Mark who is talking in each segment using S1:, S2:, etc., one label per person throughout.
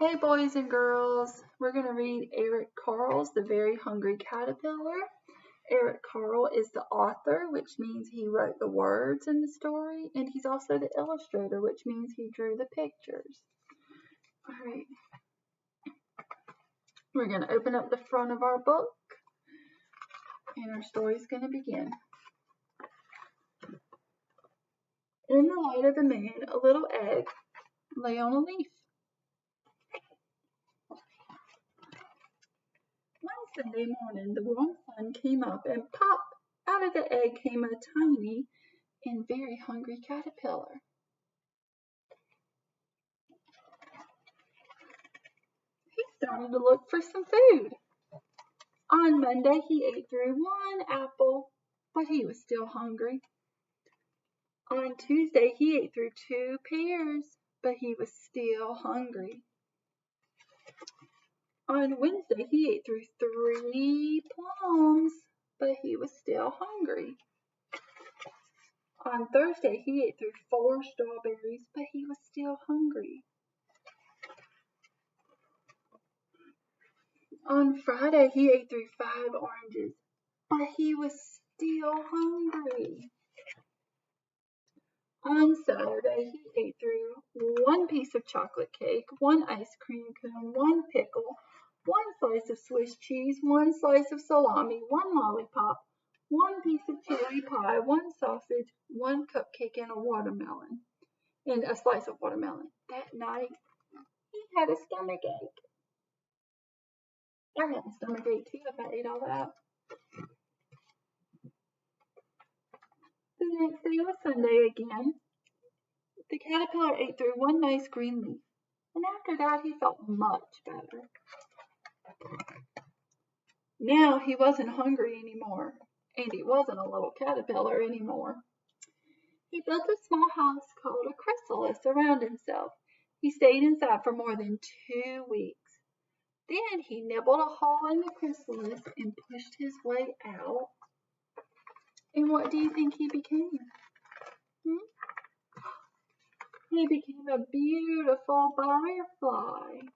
S1: Hey boys and girls, we're going to read Eric Carle's The Very Hungry Caterpillar. Eric Carle is the author, which means he wrote the words in the story, and he's also the illustrator, which means he drew the pictures. Alright, we're going to open up the front of our book, and our story is going to begin. In the light of the moon, a little egg lay on a leaf. One Sunday morning, the warm sun came up, and pop, out of the egg came a tiny and very hungry caterpillar. He started to look for some food. On Monday, he ate through one apple, but he was still hungry. On Tuesday, he ate through 2 pears, but he was still hungry. On Wednesday, he ate through 3 plums, but he was still hungry. On Thursday, he ate through 4 strawberries, but he was still hungry. On Friday, he ate through 5 oranges, but he was still hungry. On Saturday, he ate through 1 piece of chocolate cake, 1 ice cream cone, 1 pickle, 1 slice of Swiss cheese, 1 slice of salami, 1 lollipop, 1 piece of cherry pie, 1 sausage, 1 cupcake, and a slice of watermelon. That night, he had a stomachache. I had a stomachache too if I ate all that. The next day was Sunday again. The caterpillar ate through 1 nice green leaf, and after that he felt much better. Now he wasn't hungry anymore, and he wasn't a little caterpillar anymore. He built a small house called a chrysalis around himself. He stayed inside for more than 2 weeks. Then he nibbled a hole in the chrysalis and pushed his way out. And what do you think he became? He became a beautiful butterfly.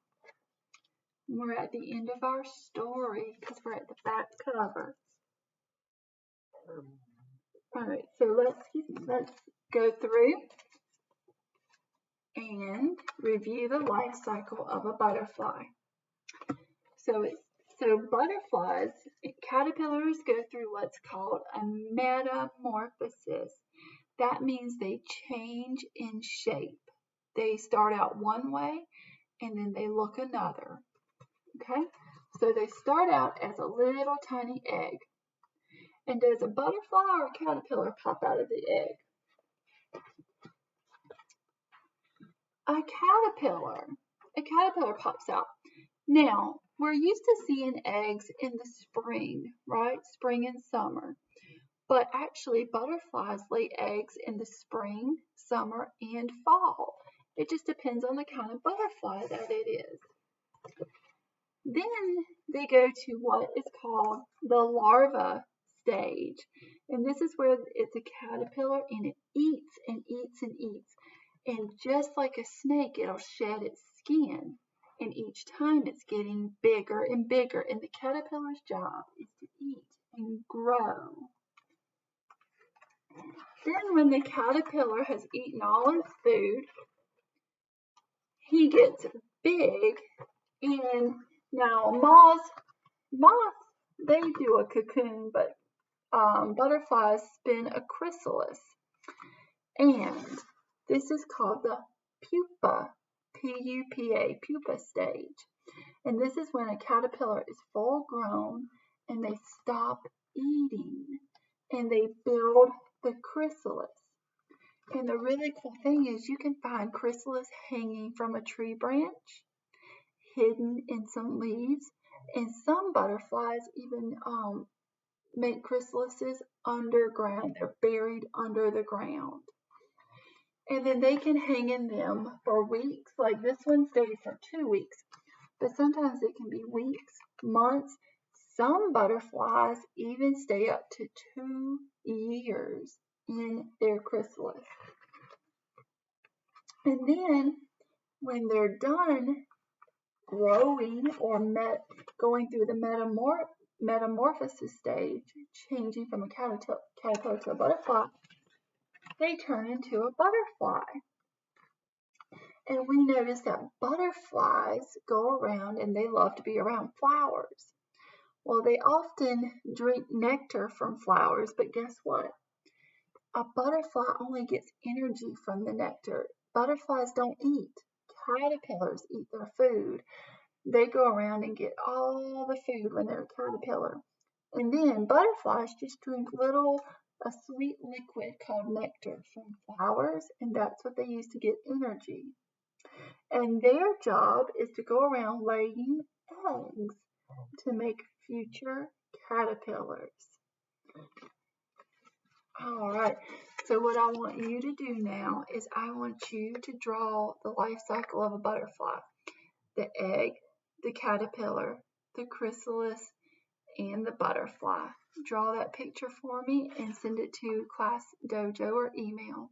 S1: We're at the end of our story because we're at the back cover. Alright, so let's go through and review the life cycle of a butterfly. So butterflies, caterpillars go through what's called a metamorphosis. That means they change in shape. They start out one way and then they look another. Okay, so they start out as a little tiny egg. And does a butterfly or a caterpillar pop out of the egg? A caterpillar pops out. Now, we're used to seeing eggs in the spring, right? Spring and summer. But actually, butterflies lay eggs in the spring, summer, and fall. It just depends on the kind of butterfly that it is. Then they go to what is called the larva stage. And this is where it's a caterpillar and it eats and eats and eats. And just like a snake, it'll shed its skin. And each time it's getting bigger and bigger. And the caterpillar's job is to eat and grow. Then when the caterpillar has eaten all his food, he gets big. And now moths, they do a cocoon, but butterflies spin a chrysalis. And this is called the pupa, P-U-P-A, pupa stage. And this is when a caterpillar is full grown and they stop eating and they build the chrysalis. And the really cool thing is you can find chrysalis hanging from a tree branch, hidden in some leaves, and some butterflies even make chrysalises underground. They're buried under the ground. And then they can hang in them for weeks. Like this one stays for 2 weeks. But sometimes it can be weeks, months. Some butterflies even stay up to 2 years in their chrysalis. And then when they're done growing or going through the metamorphosis stage, changing from a caterpillar to a butterfly, they turn into a butterfly. And we notice that butterflies go around and they love to be around flowers. Well, they often drink nectar from flowers, but guess what? A butterfly only gets energy from the nectar. Butterflies don't eat. Caterpillars eat their food. They go around and get all the food when they're a caterpillar. And then butterflies just drink a sweet liquid called nectar from flowers, and that's what they use to get energy. And their job is to go around laying eggs to make future caterpillars. All right, so what I want you to do now is I want you to draw the life cycle of a butterfly. The egg, the caterpillar, the chrysalis, and the butterfly. Draw that picture for me and send it to Class Dojo or email.